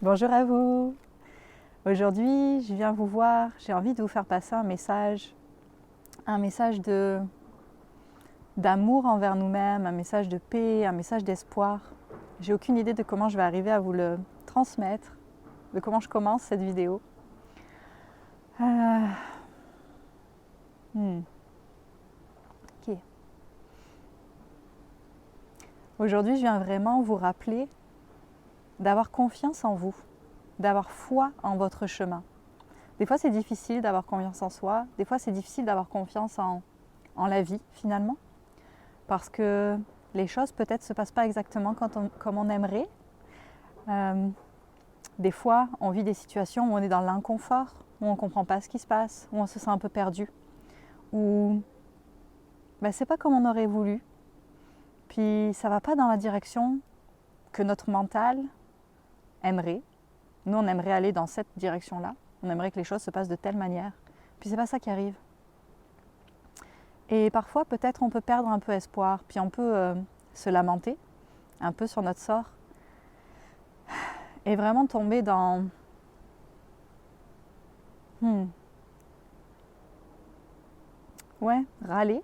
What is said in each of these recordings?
Bonjour à vous. Aujourd'hui, je viens vous voir, j'ai envie de vous faire passer un message d'amour envers nous-mêmes, un message de paix, un message d'espoir. J'ai aucune idée de comment je vais arriver à vous le transmettre, de comment je commence cette vidéo. Euh, Ok. Aujourd'hui, je viens vraiment vous rappeler d'avoir confiance en vous, d'avoir foi en votre chemin. Des fois, c'est difficile d'avoir confiance en soi. Des fois, c'est difficile d'avoir confiance en la vie, finalement. Parce que les choses, peut-être, ne se passent pas exactement comme on aimerait. Des fois, on vit des situations où on est dans l'inconfort, où on ne comprend pas ce qui se passe, où on se sent un peu perdu, où c'est pas comme on aurait voulu. Puis, ça ne va pas dans la direction que notre mental aimerait. Nous, on aimerait aller dans cette direction-là. On aimerait que les choses se passent de telle manière. Puis c'est pas ça qui arrive. Et parfois, peut-être, on peut perdre un peu espoir, puis on peut se lamenter un peu sur notre sort et vraiment tomber dans râler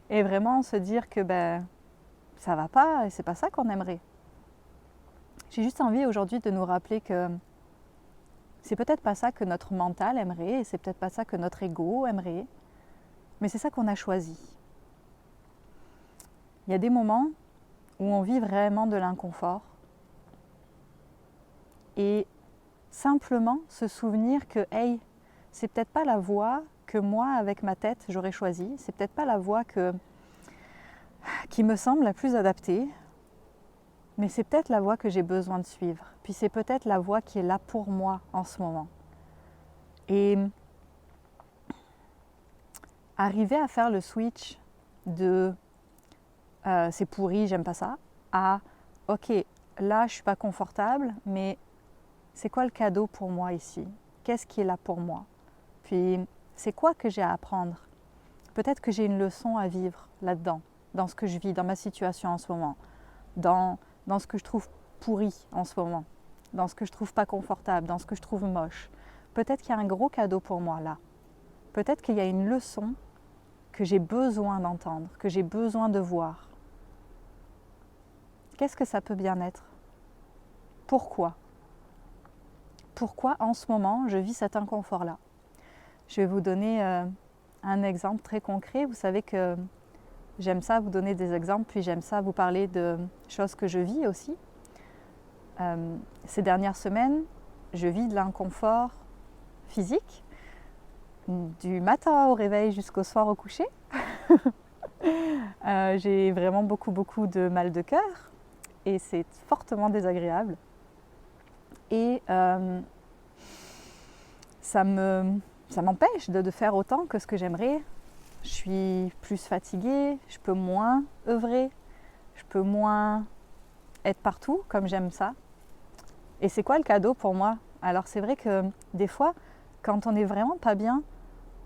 et vraiment se dire que ça va pas et c'est pas ça qu'on aimerait. J'ai juste envie aujourd'hui de nous rappeler que c'est peut-être pas ça que notre mental aimerait et c'est peut-être pas ça que notre ego aimerait, mais c'est ça qu'on a choisi. Il y a des moments où on vit vraiment de l'inconfort et simplement se souvenir que hey, c'est peut-être pas la voie que moi avec ma tête j'aurais choisie, c'est peut-être pas la voie qui me semble la plus adaptée, mais c'est peut-être la voie que j'ai besoin de suivre, puis c'est peut-être la voie qui est là pour moi en ce moment. Et arriver à faire le switch de c'est pourri, j'aime pas ça, à ok, là je suis pas confortable, mais c'est quoi le cadeau pour moi ici? Qu'est-ce qui est là pour moi? Puis c'est quoi que j'ai à apprendre? Peut-être que j'ai une leçon à vivre là-dedans, dans ce que je vis, dans ma situation en ce moment, dans ce que je trouve pourri en ce moment, dans ce que je trouve pas confortable, dans ce que je trouve moche. Peut-être qu'il y a un gros cadeau pour moi là. Peut-être qu'il y a une leçon que j'ai besoin d'entendre, que j'ai besoin de voir. Qu'est-ce que ça peut bien être? Pourquoi? Pourquoi en ce moment je vis cet inconfort-là? Je vais vous donner un exemple très concret. Vous savez que j'aime ça vous donner des exemples, puis j'aime ça vous parler de choses que je vis aussi. Ces dernières semaines, je vis de l'inconfort physique, du matin au réveil jusqu'au soir au coucher. J'ai vraiment beaucoup de mal de cœur et c'est fortement désagréable. Et ça m'empêche de faire autant que ce que j'aimerais. Je suis plus fatiguée, je peux moins œuvrer, je peux moins être partout comme j'aime ça. Et c'est quoi le cadeau pour moi? Alors c'est vrai que des fois, quand on est vraiment pas bien,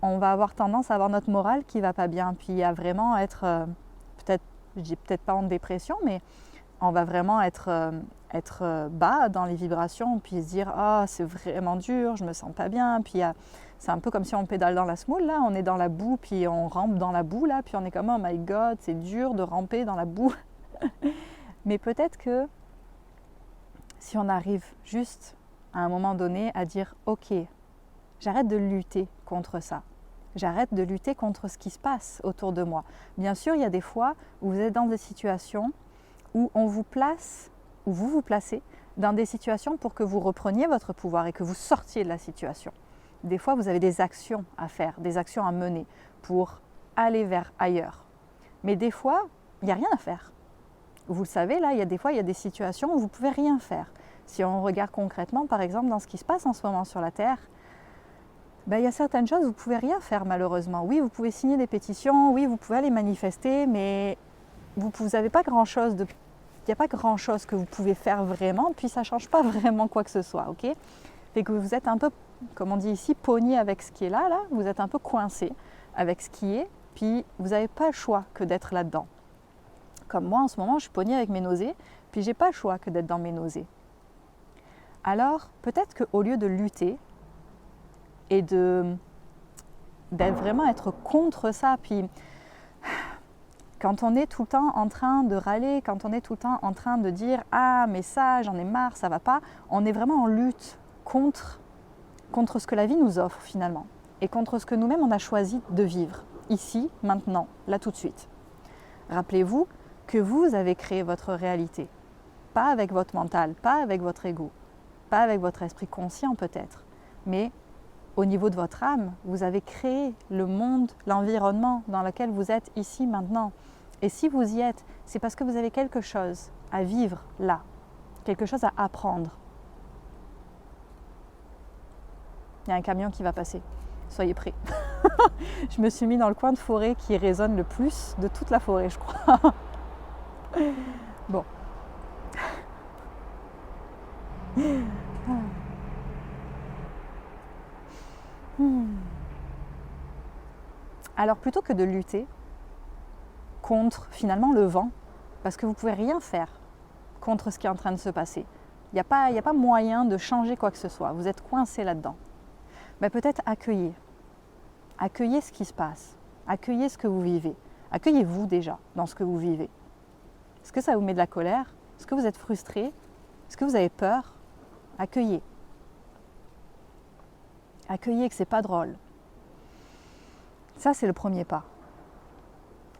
on va avoir tendance à avoir notre morale qui va pas bien, puis à vraiment être, peut-être, je dis peut-être pas en dépression, mais on va vraiment être bas dans les vibrations, puis se dire ah c'est vraiment dur, je me sens pas bien, puis c'est un peu comme si on pédale dans la semoule là, on est dans la boue, puis on rampe dans la boue là, puis on est comme oh my god c'est dur de ramper dans la boue. Mais peut-être que si on arrive juste à un moment donné à dire ok, j'arrête de lutter contre ça. J'arrête de lutter contre ce qui se passe autour de moi. Bien sûr, il y a des fois où vous êtes dans des situations où on vous place, où vous vous placez dans des situations pour que vous repreniez votre pouvoir et que vous sortiez de la situation. Des fois, vous avez des actions à faire, des actions à mener pour aller vers ailleurs. Mais des fois, il n'y a rien à faire. Vous le savez, là, il y a des situations où vous ne pouvez rien faire. Si on regarde concrètement, par exemple, dans ce qui se passe en ce moment sur la Terre, il y a certaines choses où vous ne pouvez rien faire malheureusement. Oui, vous pouvez signer des pétitions, oui, vous pouvez aller manifester, mais vous n'avez pas grand-chose il n'y a pas grand-chose que vous pouvez faire vraiment, puis ça ne change pas vraiment quoi que ce soit, ok? Fait que vous êtes un peu, comme on dit ici, pogné avec ce qui est là, vous êtes un peu coincé avec ce qui est, puis vous n'avez pas le choix que d'être là-dedans. Comme moi en ce moment, je suis pognée avec mes nausées, puis j'ai pas le choix que d'être dans mes nausées. alors peut-être qu'au lieu de lutter et d'être vraiment être contre ça, puis quand on est tout le temps en train de râler, quand on est tout le temps en train de dire « Ah, mais ça, j'en ai marre, ça va pas », on est vraiment en lutte contre ce que la vie nous offre finalement et contre ce que nous-mêmes on a choisi de vivre, ici, maintenant, là tout de suite. Rappelez-vous que vous avez créé votre réalité, pas avec votre mental, pas avec votre ego, pas avec votre esprit conscient peut-être, mais au niveau de votre âme, vous avez créé le monde, l'environnement dans lequel vous êtes ici, maintenant. Et si vous y êtes, c'est parce que vous avez quelque chose à vivre là, quelque chose à apprendre. Il y a un camion qui va passer, soyez prêts. Je me suis mis dans le coin de forêt qui résonne le plus de toute la forêt, je crois. Bon. Alors plutôt que de lutter contre finalement le vent, parce que vous ne pouvez rien faire contre ce qui est en train de se passer, il n'y a pas moyen de changer quoi que ce soit, vous êtes coincé là-dedans, mais peut-être accueillez ce qui se passe, accueillez ce que vous vivez, accueillez-vous déjà dans ce que vous vivez. Est-ce que ça vous met de la colère? Est-ce que vous êtes frustré? Est-ce que vous avez peur? Accueillez. Accueillez que c'est pas drôle. Ça, c'est le premier pas.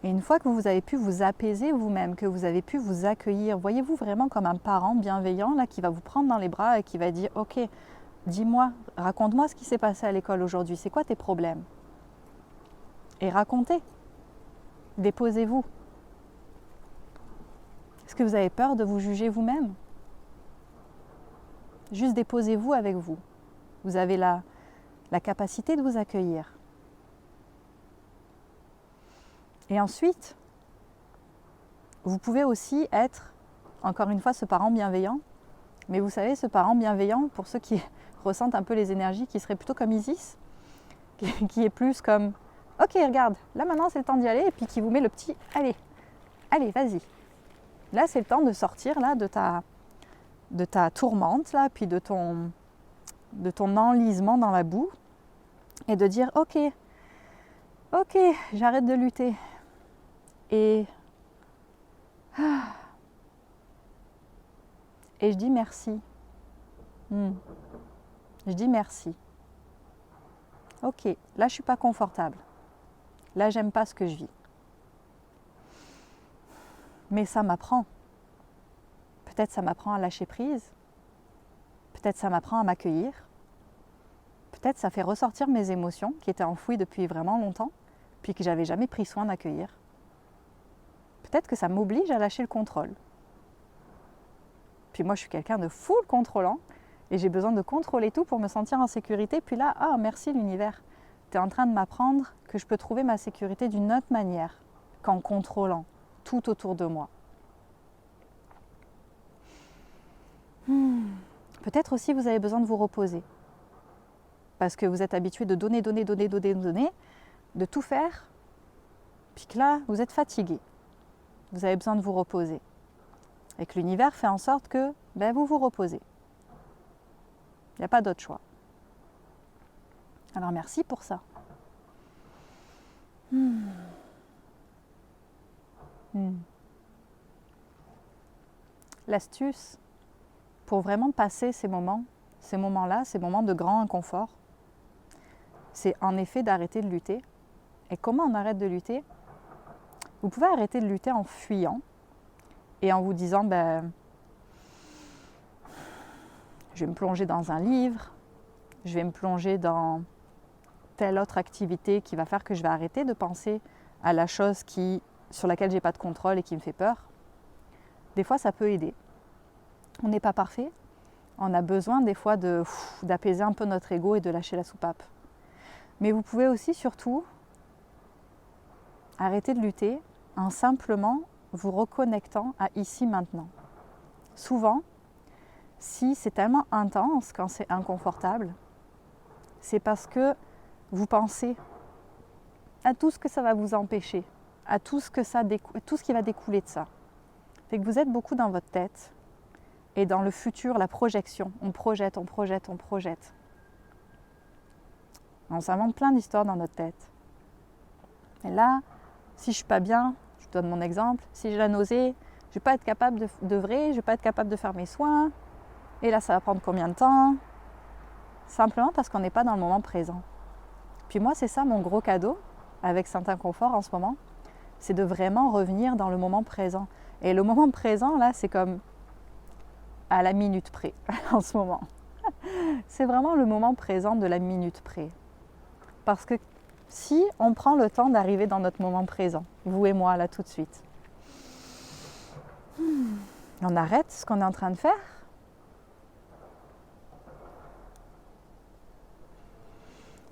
Et une fois que vous avez pu vous apaiser vous-même, que vous avez pu vous accueillir, voyez-vous vraiment comme un parent bienveillant là, qui va vous prendre dans les bras et qui va dire « Ok, dis-moi, raconte-moi ce qui s'est passé à l'école aujourd'hui, c'est quoi tes problèmes ?» Et racontez. Déposez-vous. Est-ce que vous avez peur de vous juger vous-même? Juste déposez-vous avec vous. Vous avez la capacité de vous accueillir. Et ensuite, vous pouvez aussi être, encore une fois, ce parent bienveillant. Mais vous savez, ce parent bienveillant, pour ceux qui ressentent un peu les énergies, qui serait plutôt comme Isis, qui est plus comme « Ok, regarde, là maintenant c'est le temps d'y aller » et puis qui vous met le petit « Allez, allez, vas-y ». Là, c'est le temps de sortir là, de ta tourmente, là, puis de ton enlisement dans la boue et de dire « Ok, j'arrête de lutter ». Et je dis merci. Je dis merci. Ok, là je suis pas confortable. Là j'aime pas ce que je vis. Mais ça m'apprend. Peut-être ça m'apprend à lâcher prise. Peut-être ça m'apprend à m'accueillir. Peut-être ça fait ressortir mes émotions qui étaient enfouies depuis vraiment longtemps, puis que j'avais jamais pris soin d'accueillir. Peut-être que ça m'oblige à lâcher le contrôle. Puis moi, je suis quelqu'un de full contrôlant et j'ai besoin de contrôler tout pour me sentir en sécurité. Puis là, merci l'univers. Tu es en train de m'apprendre que je peux trouver ma sécurité d'une autre manière qu'en contrôlant tout autour de moi. Peut-être aussi vous avez besoin de vous reposer. Parce que vous êtes habitué de donner, de tout faire. Puis que là, vous êtes fatigué. Vous avez besoin de vous reposer. Et que l'univers fait en sorte que vous vous reposez. Il n'y a pas d'autre choix. Alors merci pour ça. L'astuce pour vraiment passer ces moments-là, ces moments de grand inconfort, c'est en effet d'arrêter de lutter. Et comment on arrête de lutter? Vous pouvez arrêter de lutter en fuyant et en vous disant je vais me plonger dans un livre, je vais me plonger dans telle autre activité qui va faire que je vais arrêter de penser à la chose sur laquelle je n'ai pas de contrôle et qui me fait peur. Des fois, ça peut aider. On n'est pas parfait. On a besoin des fois d'apaiser un peu notre ego et de lâcher la soupape. Mais vous pouvez aussi surtout arrêter de lutter en simplement vous reconnectant à ici maintenant. Souvent, si c'est tellement intense quand c'est inconfortable, c'est parce que vous pensez à tout ce que ça va vous empêcher, à tout ce qui va découler de ça. Fait que vous êtes beaucoup dans votre tête Et dans le futur, la projection, on projette, on projette, on projette. On s'invente plein d'histoires dans notre tête. Et là, si je suis pas bien, je donne mon exemple, si j'ai la nausée, je vais pas être capable d'œuvrer, je vais pas être capable de faire mes soins. Et là, ça va prendre combien de temps? Simplement parce qu'on n'est pas dans le moment présent. Puis moi, c'est ça mon gros cadeau avec Saint-Inconfort en ce moment, c'est de vraiment revenir dans le moment présent. Et le moment présent, là, c'est comme à la minute près en ce moment. C'est vraiment le moment présent de la minute près. Parce que si on prend le temps d'arriver dans notre moment présent, vous et moi, là, tout de suite, on arrête ce qu'on est en train de faire.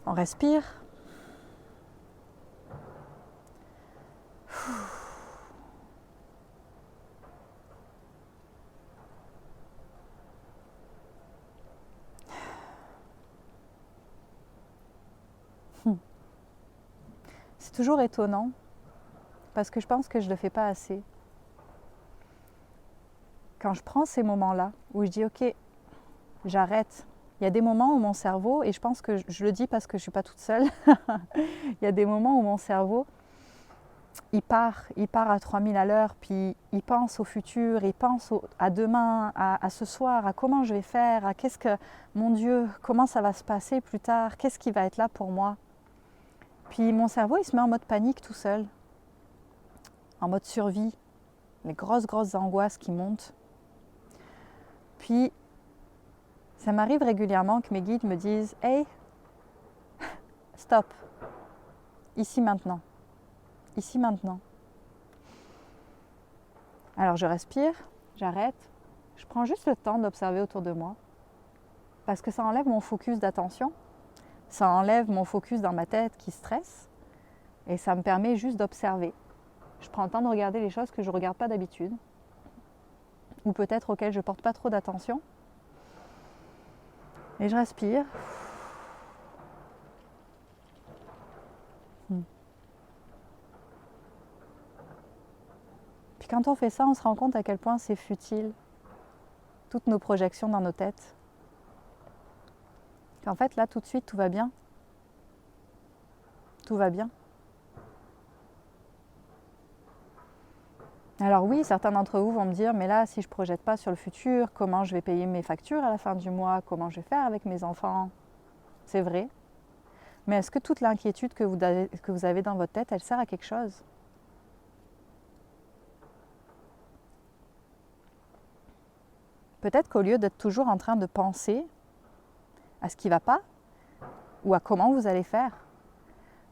On respire. C'est toujours étonnant parce que je pense que je ne le fais pas assez. Quand je prends ces moments-là où je dis ok, j'arrête. Il y a des moments où mon cerveau, et je pense que je le dis parce que je ne suis pas toute seule, il y a des moments où mon cerveau, il part à 3000 à l'heure, puis il pense au futur, il pense à demain, à ce soir, à comment je vais faire, à qu'est-ce que, mon Dieu, comment ça va se passer plus tard, qu'est-ce qui va être là pour moi. Puis mon cerveau, il se met en mode panique tout seul, en mode survie, les grosses angoisses qui montent. Puis ça m'arrive régulièrement que mes guides me disent « Hey, stop, ici maintenant, ici maintenant ». Alors je respire, j'arrête, je prends juste le temps d'observer autour de moi parce que ça enlève mon focus d'attention, ça enlève mon focus dans ma tête qui stresse et ça me permet juste d'observer. Je prends le temps de regarder les choses que je ne regarde pas d'habitude ou peut-être auxquelles je ne porte pas trop d'attention. Et je respire. Puis quand on fait ça, on se rend compte à quel point c'est futile, toutes nos projections dans nos têtes. Qu'en fait, là, tout de suite, tout va bien. Tout va bien. Alors oui, certains d'entre vous vont me dire, mais là, si je ne projette pas sur le futur, comment je vais payer mes factures à la fin du mois? Comment je vais faire avec mes enfants? C'est vrai. Mais est-ce que toute l'inquiétude que vous avez dans votre tête, elle sert à quelque chose? Peut-être qu'au lieu d'être toujours en train de penser à ce qui ne va pas ou à comment vous allez faire,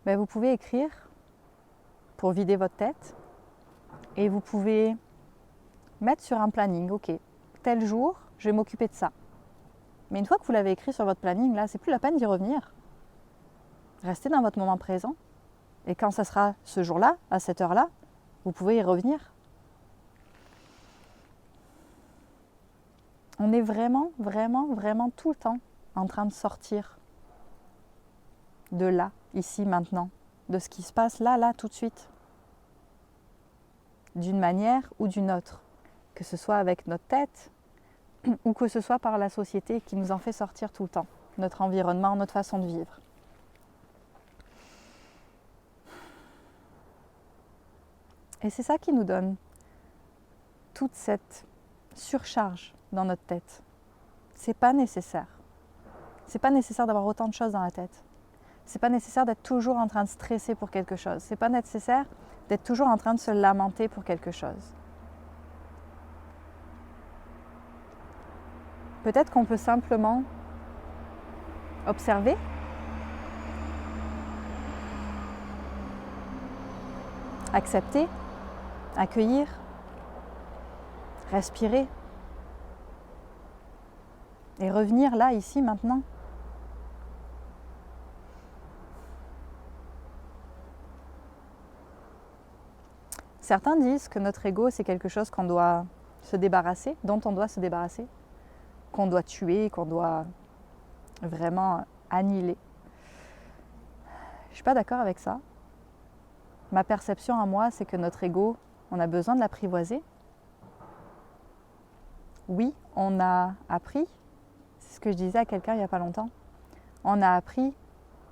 ben vous pouvez écrire pour vider votre tête et vous pouvez mettre sur un planning, ok, tel jour, je vais m'occuper de ça. Mais une fois que vous l'avez écrit sur votre planning, là, c'est plus la peine d'y revenir. Restez dans votre moment présent et quand ça sera ce jour-là, à cette heure-là, vous pouvez y revenir. On est vraiment tout le temps en train de sortir de là, ici, maintenant, de ce qui se passe là, tout de suite. D'une manière ou d'une autre, que ce soit avec notre tête ou que ce soit par la société qui nous en fait sortir tout le temps, notre environnement, notre façon de vivre. Et c'est ça qui nous donne toute cette surcharge dans notre tête. C'est pas nécessaire. C'est pas nécessaire d'avoir autant de choses dans la tête. C'est pas nécessaire d'être toujours en train de stresser pour quelque chose. C'est pas nécessaire d'être toujours en train de se lamenter pour quelque chose. Peut-être qu'on peut simplement observer, accepter, accueillir, respirer et revenir là, ici, maintenant. Certains disent que notre ego, c'est quelque chose qu'on doit se débarrasser, dont on doit se débarrasser, qu'on doit tuer, qu'on doit vraiment annihiler. Je ne suis pas d'accord avec ça. Ma perception à moi, c'est que notre ego, on a besoin de l'apprivoiser. Oui, on a appris, c'est ce que je disais à quelqu'un il n'y a pas longtemps, on a appris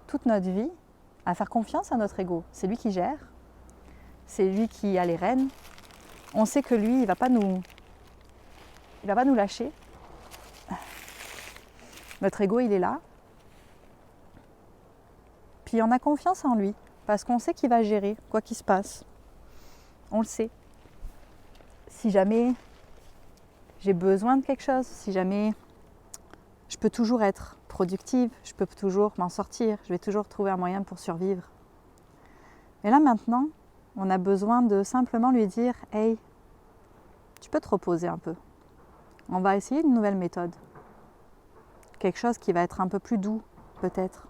toute notre vie à faire confiance à notre ego. C'est lui qui gère, c'est lui qui a les rênes. On sait que lui, il va pas nous lâcher. Notre ego, il est là. Puis on a confiance en lui, parce qu'on sait qu'il va gérer quoi qu'il se passe. On le sait. Si jamais j'ai besoin de quelque chose, si jamais je peux toujours être productive, je peux toujours m'en sortir, je vais toujours trouver un moyen pour survivre. Mais là maintenant, on a besoin de simplement lui dire « Hey, tu peux te reposer un peu. On va essayer une nouvelle méthode. Quelque chose qui va être un peu plus doux, peut-être. »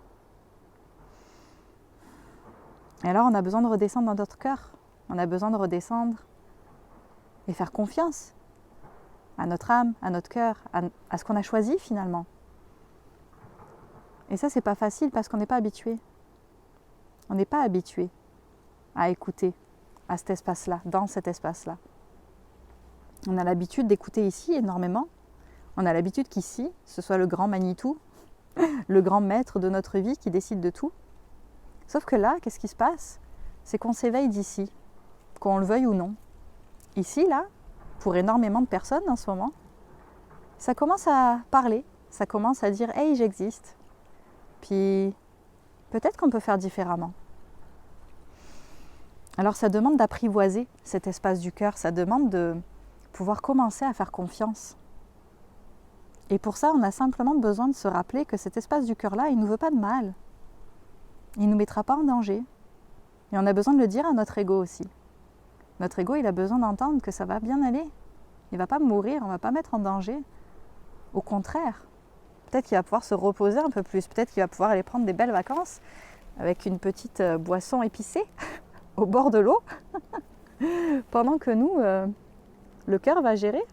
Et alors on a besoin de redescendre dans notre cœur. On a besoin de redescendre et faire confiance à notre âme, à notre cœur, à ce qu'on a choisi finalement. Et ça, c'est pas facile parce qu'on n'est pas habitué. On n'est pas habitué à écouter à cet espace-là, dans cet espace-là. On a l'habitude d'écouter ici énormément. On a l'habitude qu'ici, ce soit le grand Manitou, le grand maître de notre vie qui décide de tout. Sauf que là, qu'est-ce qui se passe? C'est qu'on s'éveille d'ici, qu'on le veuille ou non. Ici, là, pour énormément de personnes en ce moment, ça commence à parler, ça commence à dire « Hey, j'existe ». Puis peut-être qu'on peut faire différemment. Alors ça demande d'apprivoiser cet espace du cœur, ça demande de pouvoir commencer à faire confiance. Et pour ça, on a simplement besoin de se rappeler que cet espace du cœur-là, il ne nous veut pas de mal. Il ne nous mettra pas en danger. Et on a besoin de le dire à notre ego aussi. Notre ego, il a besoin d'entendre que ça va bien aller. Il ne va pas mourir, on ne va pas mettre en danger. Au contraire, peut-être qu'il va pouvoir se reposer un peu plus. Peut-être qu'il va pouvoir aller prendre des belles vacances avec une petite boisson épicée au bord de l'eau. Pendant que nous, le cœur va gérer.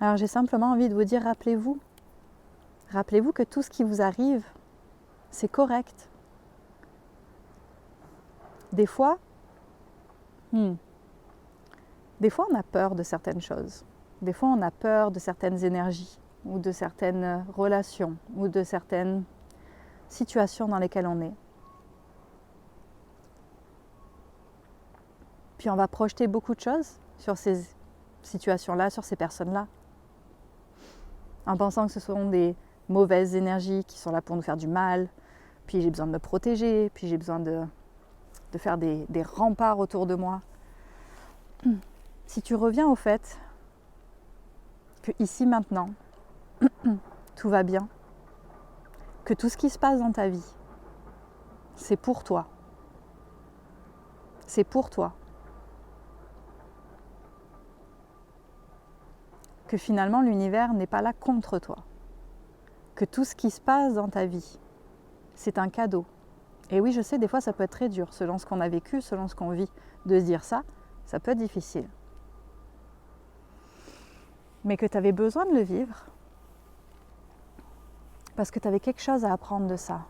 Alors j'ai simplement envie de vous dire, rappelez-vous que tout ce qui vous arrive, c'est correct. Des fois, on a peur de certaines choses. Des fois, on a peur de certaines énergies, ou de certaines relations, ou de certaines situations dans lesquelles on est. Puis on va projeter beaucoup de choses sur ces situations-là, sur ces personnes-là, en pensant que ce sont des mauvaises énergies qui sont là pour nous faire du mal, puis j'ai besoin de me protéger, puis j'ai besoin de faire des remparts autour de moi. Si tu reviens au fait que ici maintenant, tout va bien, que tout ce qui se passe dans ta vie, c'est pour toi. C'est pour toi. Que finalement l'univers n'est pas là contre toi. Que tout ce qui se passe dans ta vie, c'est un cadeau. Et oui, je sais, des fois ça peut être très dur, selon ce qu'on a vécu, selon ce qu'on vit, de se dire ça, ça peut être difficile. Mais que tu avais besoin de le vivre, parce que tu avais quelque chose à apprendre de ça.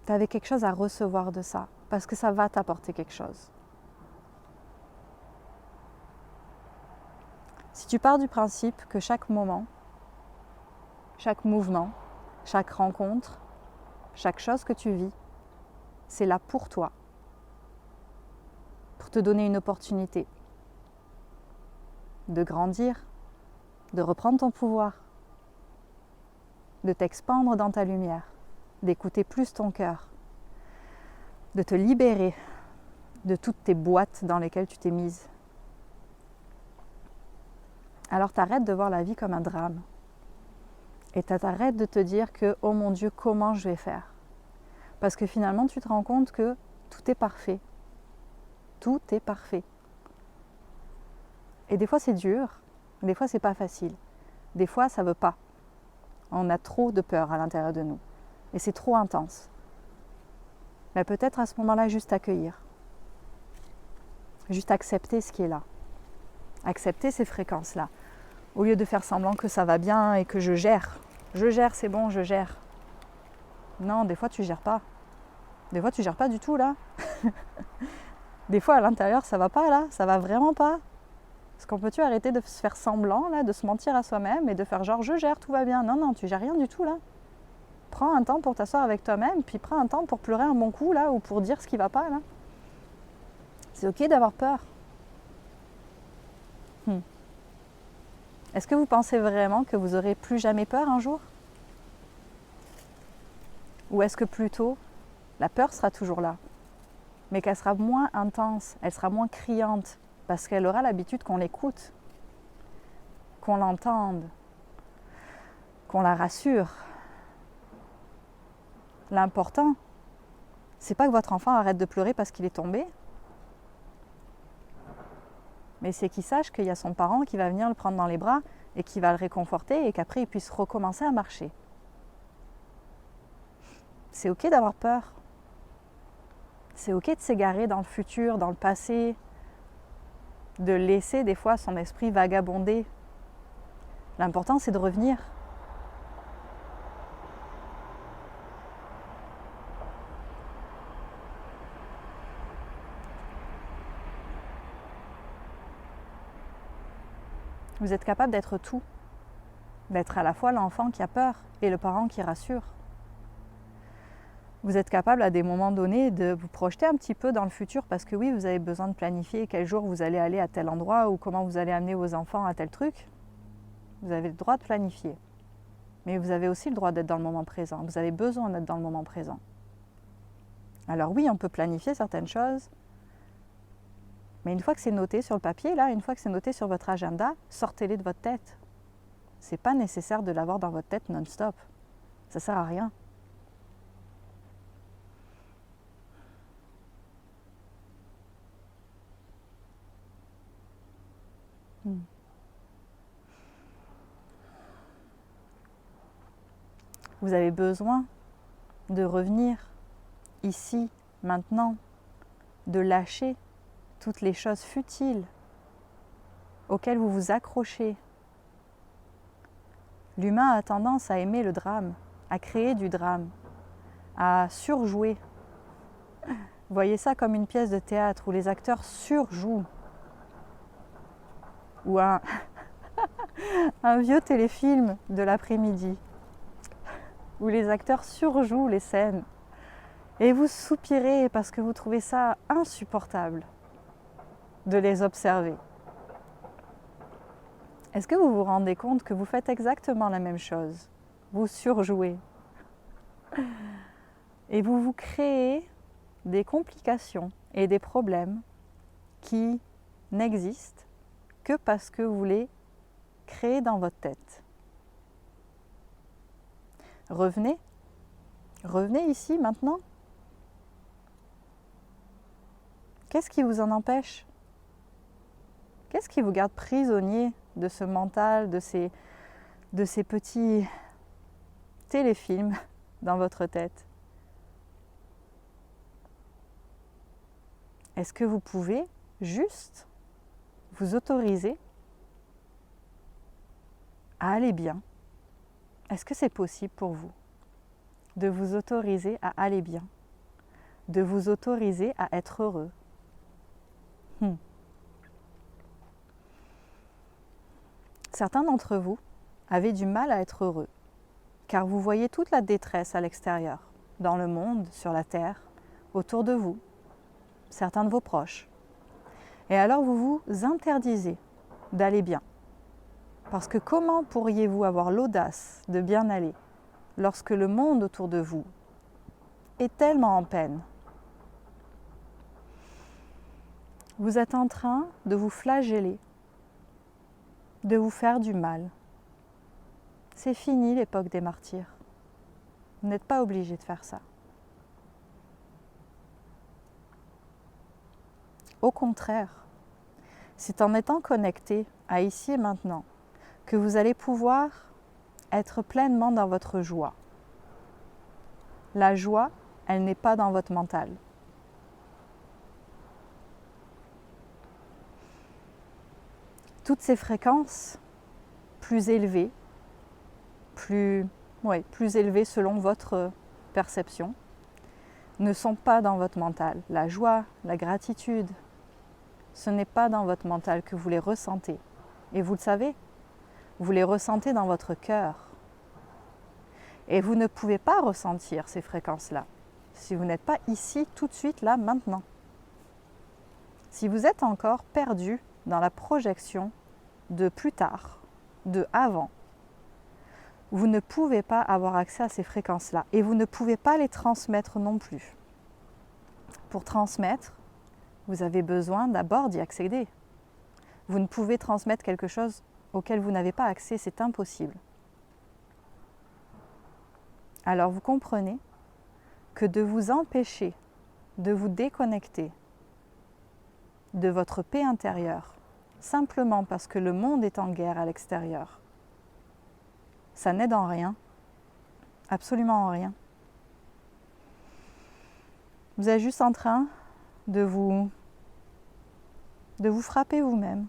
Tu avais quelque chose à recevoir de ça, parce que ça va t'apporter quelque chose. Si tu pars du principe que chaque moment, chaque mouvement, chaque rencontre, chaque chose que tu vis, c'est là pour toi, pour te donner une opportunité de grandir, de reprendre ton pouvoir, de t'expandre dans ta lumière, d'écouter plus ton cœur, de te libérer de toutes tes boîtes dans lesquelles tu t'es mise. Alors t'arrêtes de voir la vie comme un drame. Et t'arrêtes de te dire que, oh mon Dieu, comment je vais faire? Parce que finalement, tu te rends compte que tout est parfait. Tout est parfait. Et des fois, c'est dur. Des fois, c'est pas facile. Des fois, ça veut pas. On a trop de peur à l'intérieur de nous. Et c'est trop intense. Mais peut-être à ce moment-là, juste accueillir. Juste accepter ce qui est là. Accepter ces fréquences-là. Au lieu de faire semblant que ça va bien et que je gère Je gère, c'est bon, je gère. Non, des fois tu gères pas. Des fois tu gères pas du tout là. Des fois à l'intérieur ça va pas là, ça va vraiment pas. Est-ce qu'on peut-tu arrêter de se faire semblant là, de se mentir à soi-même et de faire genre je gère, tout va bien. Non, non, tu gères rien du tout là. Prends un temps pour t'asseoir avec toi-même, puis prends un temps pour pleurer un bon coup là, ou pour dire ce qui va pas là. C'est ok d'avoir peur. Est-ce que vous pensez vraiment que vous aurez plus jamais peur un jour? Ou est-ce que plutôt la peur sera toujours là, mais qu'elle sera moins intense, elle sera moins criante, parce qu'elle aura l'habitude qu'on l'écoute, qu'on l'entende, qu'on la rassure. L'important, c'est pas que votre enfant arrête de pleurer parce qu'il est tombé, mais c'est qu'il sache qu'il y a son parent qui va venir le prendre dans les bras et qui va le réconforter et qu'après il puisse recommencer à marcher. C'est ok d'avoir peur. C'est ok de s'égarer dans le futur, dans le passé, de laisser des fois son esprit vagabonder. L'important c'est de revenir. Vous êtes capable d'être tout, d'être à la fois l'enfant qui a peur et le parent qui rassure. Vous êtes capable à des moments donnés de vous projeter un petit peu dans le futur parce que oui, vous avez besoin de planifier quel jour vous allez aller à tel endroit ou comment vous allez amener vos enfants à tel truc. Vous avez le droit de planifier. Mais vous avez aussi le droit d'être dans le moment présent. Vous avez besoin d'être dans le moment présent. Alors oui, on peut planifier certaines choses, mais une fois que c'est noté sur le papier, là, une fois que c'est noté sur votre agenda, sortez-les de votre tête. C'est pas nécessaire de l'avoir dans votre tête non-stop. Ça sert à rien. Vous avez besoin de revenir ici, maintenant, de lâcher toutes les choses futiles auxquelles vous vous accrochez. L'humain a tendance à aimer le drame, à créer du drame, à surjouer. Voyez ça comme une pièce de théâtre où les acteurs surjouent. Ou un vieux téléfilm de l'après-midi où les acteurs surjouent les scènes. Et vous soupirez parce que vous trouvez ça insupportable de les observer. Est-ce que vous vous rendez compte que vous faites exactement la même chose? Vous surjouez. Et vous vous créez des complications et des problèmes qui n'existent que parce que vous les créez dans votre tête. Revenez ici maintenant. Qu'est-ce qui vous en empêche? Qu'est-ce qui vous garde prisonnier de ce mental, de ces petits téléfilms dans votre tête? Est-ce que vous pouvez juste vous autoriser à aller bien? Est-ce que c'est possible pour vous de vous autoriser à aller bien, de vous autoriser à être heureux? Certains d'entre vous avaient du mal à être heureux, car vous voyez toute la détresse à l'extérieur, dans le monde, sur la terre, autour de vous, certains de vos proches. Et alors vous vous interdisez d'aller bien. Parce que comment pourriez-vous avoir l'audace de bien aller lorsque le monde autour de vous est tellement en peine? Vous êtes en train de vous flageller, de vous faire du mal. C'est fini l'époque des martyrs. Vous n'êtes pas obligé de faire ça. Au contraire, c'est en étant connecté à ici et maintenant que vous allez pouvoir être pleinement dans votre joie. La joie, elle n'est pas dans votre mental. Toutes ces fréquences plus élevées, plus oui, plus élevés selon votre perception, ne sont pas dans votre mental. La joie, la gratitude, ce n'est pas dans votre mental que vous les ressentez. Et vous le savez, vous les ressentez dans votre cœur. Et vous ne pouvez pas ressentir ces fréquences-là si vous n'êtes pas ici, tout de suite, là, maintenant. Si vous êtes encore perdu dans la projection de plus tard, de avant, vous ne pouvez pas avoir accès à ces fréquences-là et vous ne pouvez pas les transmettre non plus. Pour transmettre, vous avez besoin d'abord d'y accéder. Vous ne pouvez transmettre quelque chose auquel vous n'avez pas accès, c'est impossible. Alors vous comprenez que de vous empêcher de vous déconnecter de votre paix intérieure, simplement parce que le monde est en guerre à l'extérieur, ça n'aide en rien, absolument en rien. Vous êtes juste en train de vous frapper vous-même.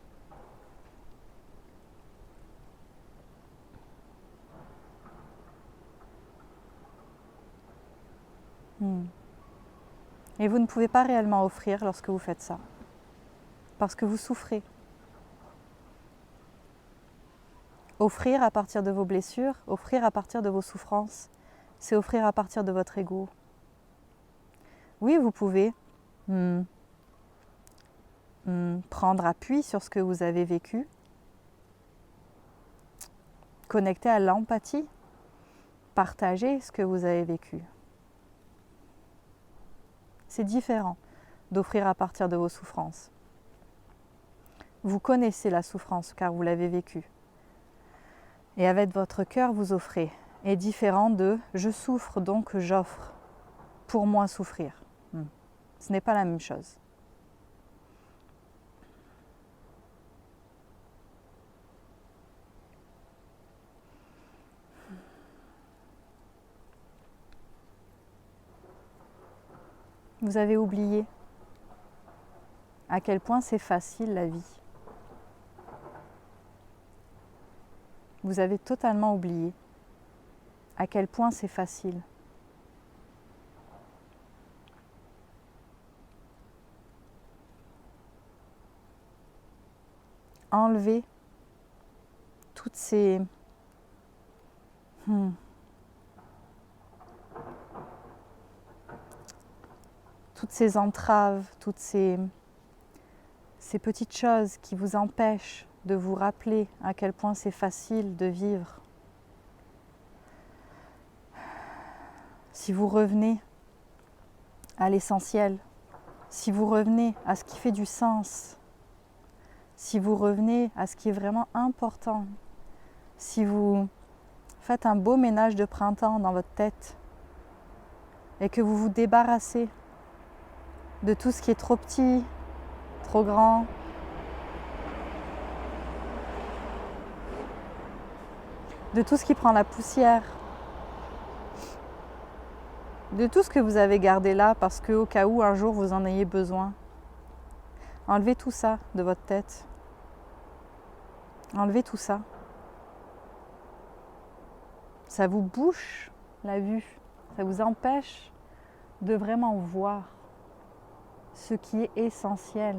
Et vous ne pouvez pas réellement offrir lorsque vous faites ça, parce que vous souffrez. Offrir à partir de vos blessures, offrir à partir de vos souffrances, c'est offrir à partir de votre ego. Oui, vous pouvez prendre appui sur ce que vous avez vécu, connecter à l'empathie, partager ce que vous avez vécu. C'est différent d'offrir à partir de vos souffrances. Vous connaissez la souffrance car vous l'avez vécue. Et avec votre cœur, vous offrez. Est différent de « je souffre donc j'offre pour moins souffrir ». Ce n'est pas la même chose. Vous avez oublié à quel point c'est facile la vie. Vous avez totalement oublié à quel point c'est facile. Enlevez toutes ces entraves, toutes ces petites choses qui vous empêchent de vous rappeler à quel point c'est facile de vivre. Si vous revenez à l'essentiel, si vous revenez à ce qui fait du sens, si vous revenez à ce qui est vraiment important, si vous faites un beau ménage de printemps dans votre tête et que vous vous débarrassez de tout ce qui est trop petit, trop grand, de tout ce qui prend la poussière, de tout ce que vous avez gardé là parce qu'au cas où un jour vous en ayez besoin. Enlevez tout ça de votre tête. Enlevez tout ça. Ça vous bouche la vue. Ça vous empêche de vraiment voir ce qui est essentiel.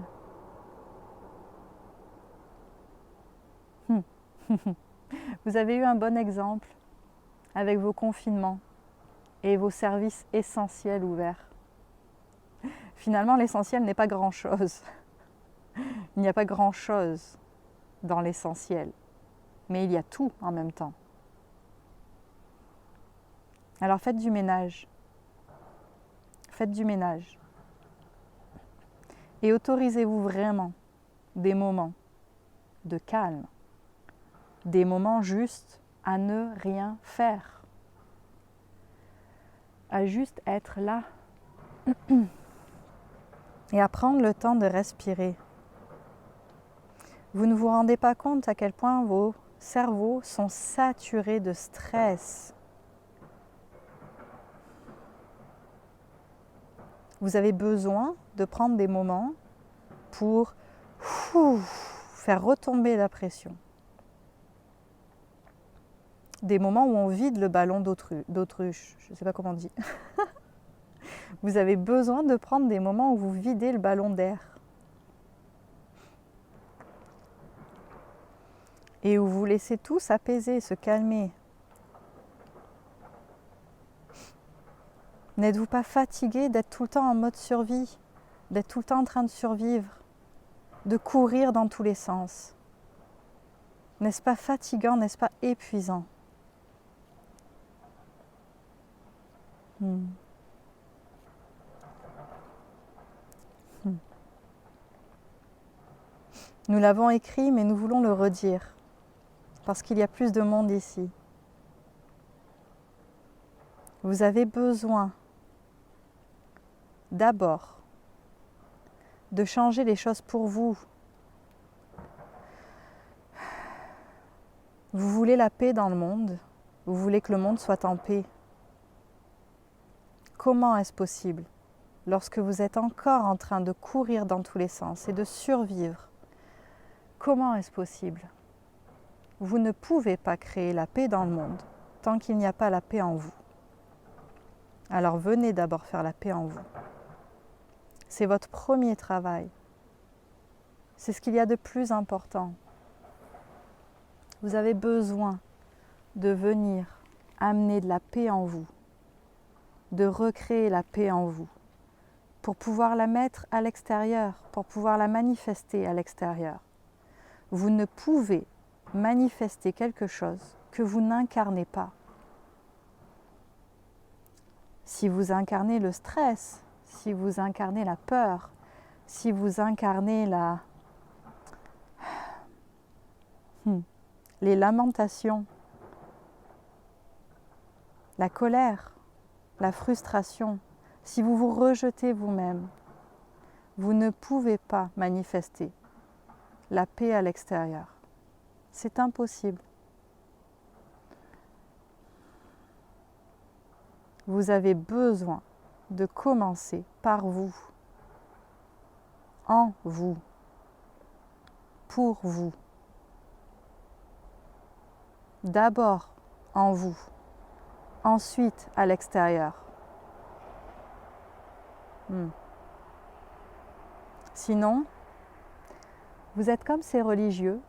Vous avez eu un bon exemple avec vos confinements et vos services essentiels ouverts. Finalement, l'essentiel n'est pas grand-chose. Il n'y a pas grand-chose dans l'essentiel, mais il y a tout en même temps. Alors faites du ménage. Faites du ménage. Et autorisez-vous vraiment des moments de calme, des moments juste à ne rien faire, à juste être là et à prendre le temps de respirer. Vous ne vous rendez pas compte à quel point vos cerveaux sont saturés de stress. Vous avez besoin de prendre des moments pour faire retomber la pression. des moments où on vide le ballon d'autruche. Je ne sais pas comment on dit. Vous avez besoin de prendre des moments où vous videz le ballon d'air. Et où vous laissez tout s'apaiser, se calmer. N'êtes-vous pas fatigué d'être tout le temps en mode survie, d'être tout le temps en train de survivre, de courir dans tous les sens? N'est-ce pas fatigant, n'est-ce pas épuisant? Nous l'avons écrit, mais nous voulons le redire, parce qu'il y a plus de monde ici. Vous avez besoin d'abord de changer les choses pour vous. Vous voulez la paix dans le monde, vous voulez que le monde soit en paix. Comment est-ce possible lorsque vous êtes encore en train de courir dans tous les sens et de survivre? Comment est-ce possible? Vous ne pouvez pas créer la paix dans le monde tant qu'il n'y a pas la paix en vous. Alors venez d'abord faire la paix en vous. C'est votre premier travail. C'est ce qu'il y a de plus important. Vous avez besoin de venir amener de la paix en vous, de recréer la paix en vous, pour pouvoir la mettre à l'extérieur, pour pouvoir la manifester à l'extérieur. Vous ne pouvez manifester quelque chose que vous n'incarnez pas. Si vous incarnez le stress, si vous incarnez la peur, si vous incarnez les lamentations, la colère, la frustration, si vous vous rejetez vous-même, vous ne pouvez pas manifester la paix à l'extérieur. C'est impossible. Vous avez besoin de commencer par vous, en vous, pour vous. D'abord en vous, ensuite à l'extérieur. Sinon, vous êtes comme ces religieux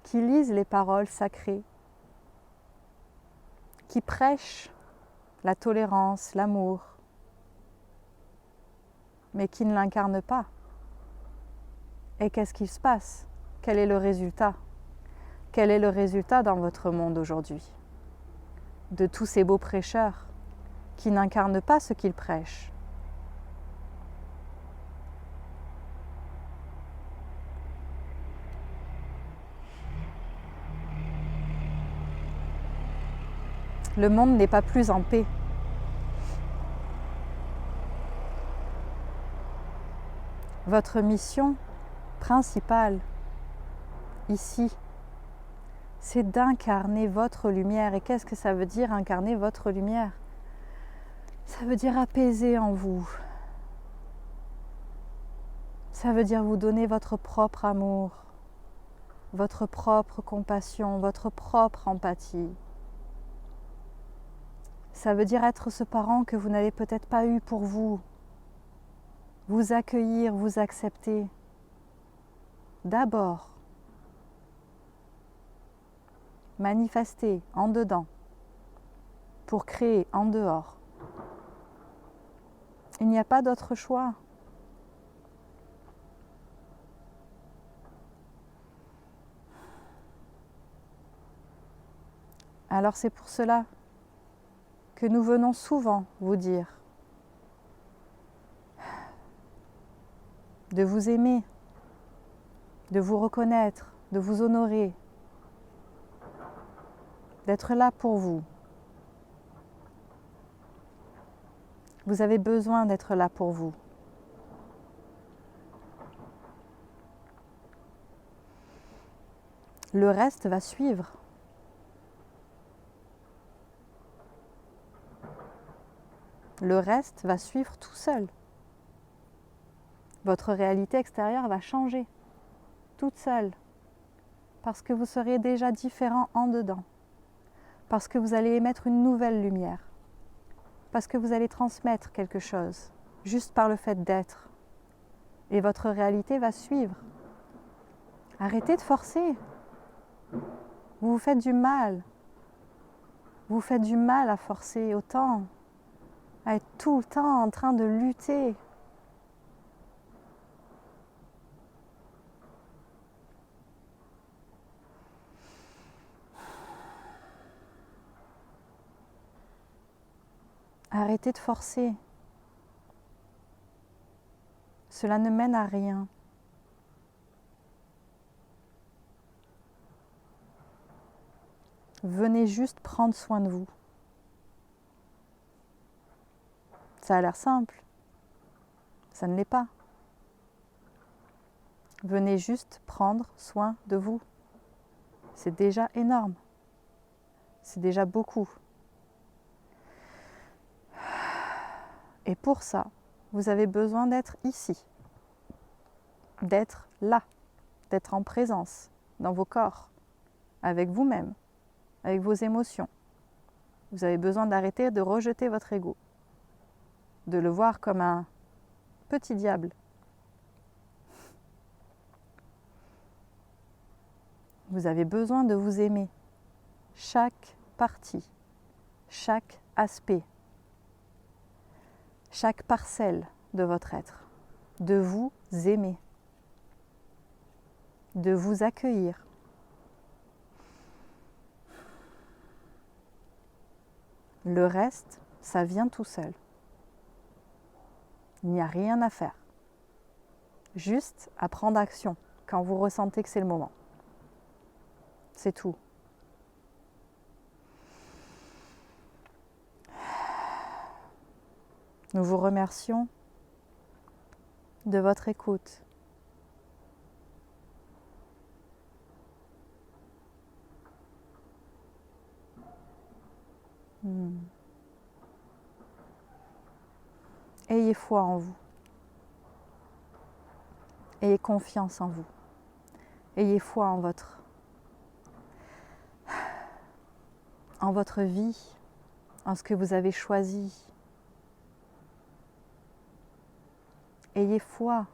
qui lisent les paroles sacrées, qui prêchent la tolérance, l'amour, mais qui ne l'incarnent pas. Et qu'est-ce qui se passe? Quel est le résultat? Quel est le résultat dans votre monde aujourd'hui de tous ces beaux prêcheurs qui n'incarnent pas ce qu'ils prêchent? Le monde n'est pas plus en paix. Votre mission principale, ici, c'est d'incarner votre lumière. Et qu'est-ce que ça veut dire, incarner votre lumière? Ça veut dire apaiser en vous. Ça veut dire vous donner votre propre amour, votre propre compassion, votre propre empathie. Ça veut dire être ce parent que vous n'avez peut-être pas eu pour vous. Vous accueillir, vous accepter. D'abord, manifester en dedans pour créer en dehors. Il n'y a pas d'autre choix. Alors c'est pour cela que nous venons souvent vous dire de vous aimer, de vous reconnaître, de vous honorer, d'être là pour vous. Vous avez besoin d'être là pour vous. Le reste va suivre. Le reste va suivre tout seul. Votre réalité extérieure va changer, toute seule. parce que vous serez déjà différent en dedans, parce que vous allez émettre une nouvelle lumière, parce que vous allez transmettre quelque chose, juste par le fait d'être. Et votre réalité va suivre. Arrêtez de forcer. Vous vous faites du mal. Vous vous faites du mal à forcer autant, à être tout le temps en train de lutter. Arrêtez de forcer. Cela ne mène à rien. Venez juste prendre soin de vous. Ça a l'air simple. Ça ne l'est pas. Venez juste prendre soin de vous. C'est déjà énorme. C'est déjà beaucoup. Et pour ça, vous avez besoin d'être ici, d'être là, d'être en présence, dans vos corps, avec vous-même, avec vos émotions. Vous avez besoin d'arrêter de rejeter votre ego, de le voir comme un petit diable. Vous avez besoin de vous aimer, chaque partie, chaque aspect, chaque parcelle de votre être, de vous aimer, de vous accueillir. Le reste, ça vient tout seul. Il n'y a rien à faire. Juste à prendre action quand vous ressentez que c'est le moment. C'est tout. Nous vous remercions de votre écoute. Ayez foi en vous. Ayez confiance en vous. Ayez foi en votre vie, en ce que vous avez choisi. Ayez foi.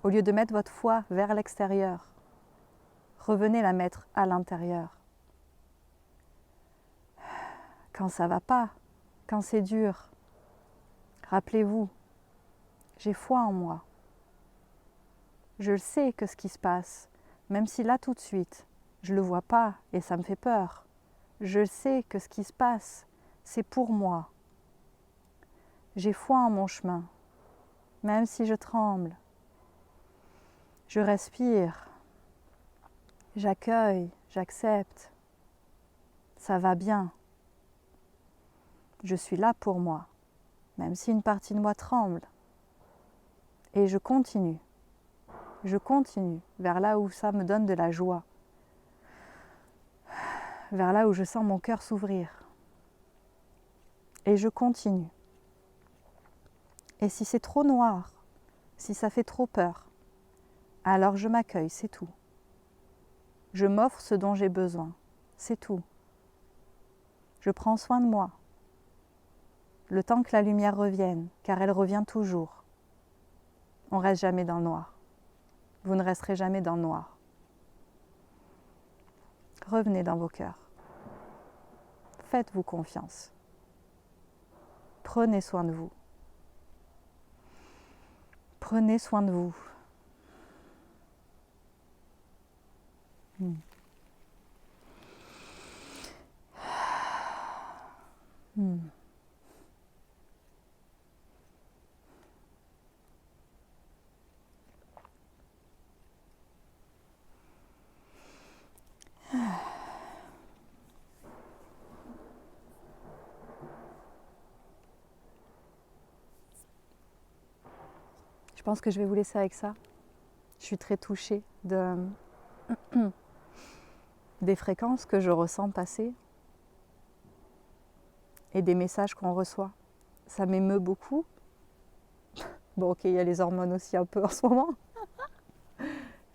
Au lieu de mettre votre foi vers l'extérieur, revenez la mettre à l'intérieur. Quand ça va pas, quand c'est dur, rappelez-vous, j'ai foi en moi. Je sais que ce qui se passe, même si là tout de suite, je ne le vois pas et ça me fait peur, je sais que ce qui se passe, c'est pour moi. J'ai foi en mon chemin, même si je tremble. Je respire, j'accueille, j'accepte. Ça va bien. Je suis là pour moi, même si une partie de moi tremble. Et je continue vers là où ça me donne de la joie, vers là où je sens mon cœur s'ouvrir. Et je continue. Et si c'est trop noir, si ça fait trop peur, alors je m'accueille, c'est tout. Je m'offre ce dont j'ai besoin, c'est tout. Je prends soin de moi, le temps que la lumière revienne, car elle revient toujours. On ne reste jamais dans le noir. Vous ne resterez jamais dans le noir. Revenez dans vos cœurs. Faites-vous confiance. Prenez soin de vous. Prenez soin de vous. Je pense que je vais vous laisser avec ça. Je suis très touchée des fréquences que je ressens passer et des messages qu'on reçoit. Ça m'émeut beaucoup. Bon, ok, il y a les hormones aussi un peu en ce moment.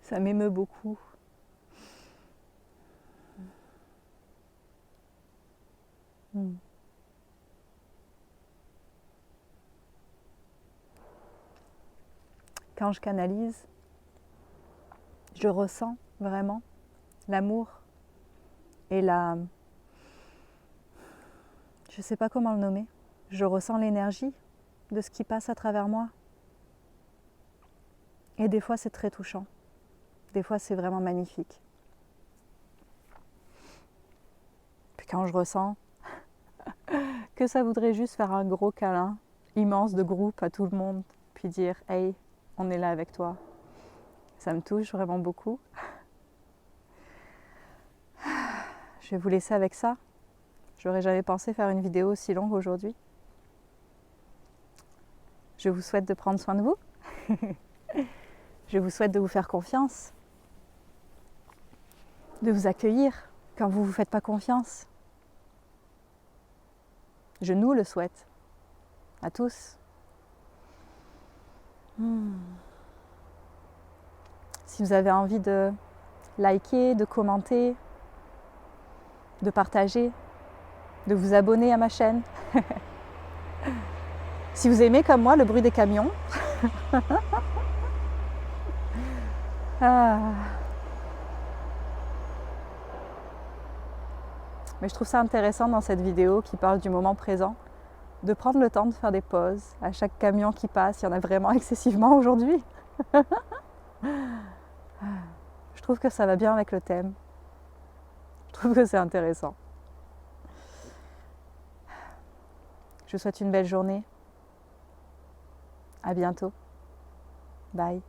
Ça m'émeut beaucoup. Quand je canalise, je ressens vraiment l'amour et je ne sais pas comment le nommer, je ressens l'énergie de ce qui passe à travers moi. Et des fois c'est très touchant, des fois c'est vraiment magnifique. Puis quand je ressens que ça voudrait juste faire un gros câlin immense de groupe à tout le monde, puis dire « Hey, on est là avec toi », ça me touche vraiment beaucoup. Je vais vous laisser avec ça. J'aurais jamais pensé faire une vidéo aussi longue aujourd'hui. Je vous souhaite de prendre soin de vous. Je vous souhaite de vous faire confiance, de vous accueillir quand vous ne vous faites pas confiance. Je nous le souhaite à tous. Si vous avez envie de liker, de commenter, de partager, de vous abonner à ma chaîne. Si vous aimez comme moi le bruit des camions. Mais je trouve ça intéressant dans cette vidéo qui parle du moment présent, de prendre le temps de faire des pauses à chaque camion qui passe. Il y en a vraiment excessivement aujourd'hui. Je trouve que ça va bien avec le thème. Je trouve que c'est intéressant. Je vous souhaite une belle journée. À bientôt. Bye.